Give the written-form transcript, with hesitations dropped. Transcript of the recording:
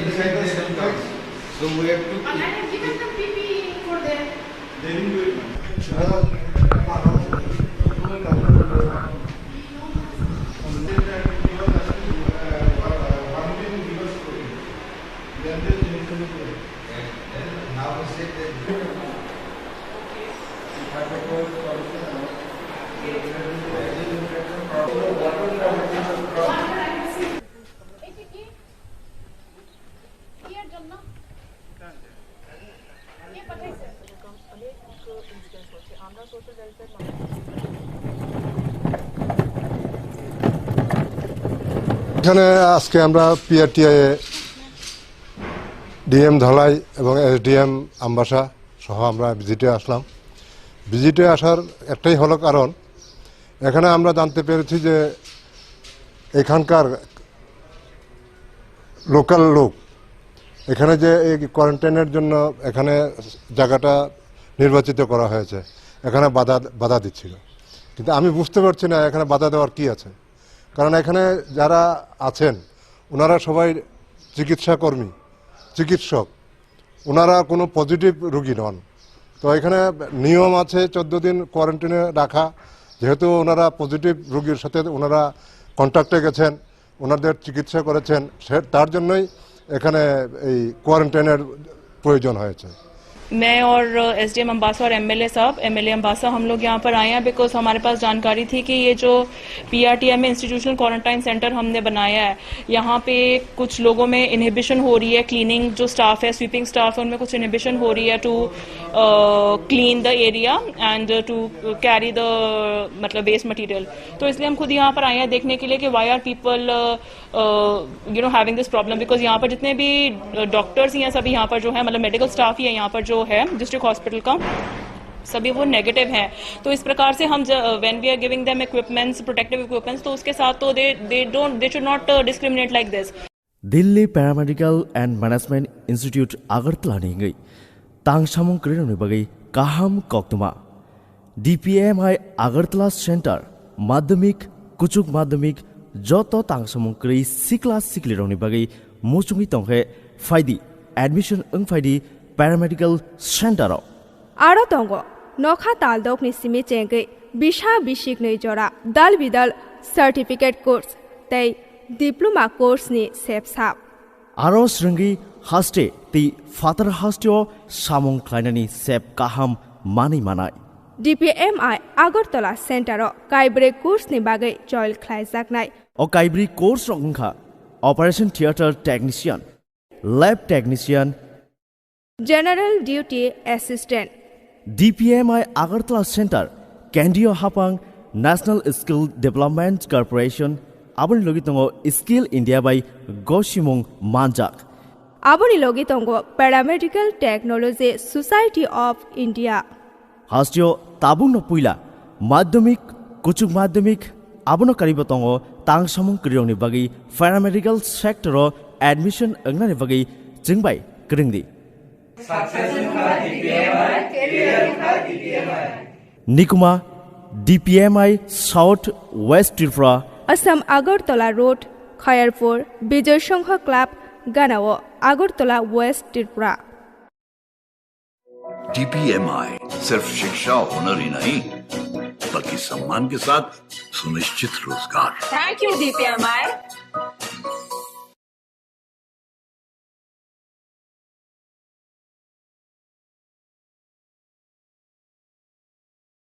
inside the center. So we have to. And I have given them PPE for them. They didn't do it. এখানে আজকে আমরা পিআরটিআই DM Dhalai এবং SDM Ambassa সহ আমরা ভিজিটে আসলাম। ভিজিটে আসার একটাই হলো কারণ, এখানে আমরা জানতে পেরেছি যে এখানকার লোকাল লোক এখানে যে এই কোয়ারেন্টাইনের জন্য এখানে জায়গাটা নির্বাচিত করা হয়েছে, এখানে বাধা দিচ্ছিল। কিন্তু আমি বুঝতে পারছি না এখানে বাধা দেওয়ার কি আছে, কারণ এখানে যারা আছেন ওনারা সবাই চিকিৎসাকর্মী, চিকিৎসক, ওনারা কোনো পজিটিভ রুগী নন। তো এখানে নিয়ম আছে 14 দিন কোয়ারেন্টাইনে রাখা, যেহেতু ওনারা পজিটিভ রুগীর সাথে ওনারা কন্ট্যাক্টে গেছেন, ওনাদের চিকিৎসা করেছেন, তার জন্যই এখানে এই কোয়ারেন্টাইনের প্রয়োজন হয়েছে। मैं और एसडीएम अम्बासा और एमएलए साहब, एमएलए अम्बासा, हम लोग यहाँ पर आए हैं बिकॉज हमारे पास जानकारी थी कि ये जो पीआरटीआई में इंस्टीट्यूशनल क्वारंटाइन सेंटर हमने बनाया है, यहाँ पे कुछ लोगों में इनहिबिशन हो रही है। क्लीनिंग जो स्टाफ है, स्वीपिंग स्टाफ है, उनमें कुछ इनहिबिशन हो रही है to clean the area and to carry the मतलब वेस्ट मटीरियल। तो इसलिए हम खुद यहाँ पर आए हैं देखने के लिए कि why are people having this problem, because यहाँ पर जितने भी डॉक्टर्स ही हैं सभी यहाँ पर जो है मतलब मेडिकल स्टाफ ही है यहाँ पर जो है डिस्ट्रिक्ट हॉस्पिटल का, सभी वो नेगेटिव हैं। तो इस प्रकार से हम when we are giving them equipments, protective equipments, तो उसके साथ तो they should not discriminate like this. Delhi paramedical and management institute Agartala निंगै तांगसामुं क्रेननि बगै काहाम कक्तुमा डीपीएमआई आगरतला सेंटर माध्यमिक कुचुक माध्यमिक जत तांगसामुं क्रै सिक्ला सिक्लिरनि बगै मुचुङै तंहे फाइदि एडमिशन फाइदि पैरामेडिकल सेंटर आरो दंग नखा तालदकनि सिमि चेंगै बिसा बिसिगनै जरा दाल बिदाल सर्टिफिकेट कोर्स तै डिप्लोमा कोर्स नि सेपसाब आरो श्रृंगी हास्टे ति फातर हास्टेओ सामुं ख्लाइनानि सेप काहाम मानै मानाय डीपीएमआई आगरतला सेंटर काइब्रे कोर्स नि बागै जयल ख्लाइजाकनाय ओ काइब्रे कोर्स रंखा operation theatre technician, lab technician, general duty assistant DPMI Agartala center केंद्रीय हापांग नेशनल स्किल डेवलपमेंट कॉर्पोरेशन आबनि लोगि तंगो स्किल इंडिया बाय गोशिमुंग मानजाक आबनि लोगि तंगो paramedical technology society of India हास्टियो ताबुंग न पुइला माध्यमिक कुचुक माध्यमिक आबनो करिब तंगो तांगसामुं क्रियोंनि बागै पैरामेडिकल सेक्टर एडमिशन अंगनानि बागै जिंगबाय क्रिंगदि निकुमा DPMI south west Tripura Assam Agartala road Khayerpur Vijay Sangha club गानाओ आगरतला वेस्ट त्रिपुरा। डीपीएमआई सिर्फ शिक्षा हुनर ही नहीं बल्कि सम्मान के साथ सुनिश्चित रोजगार। Thank you, DPMI.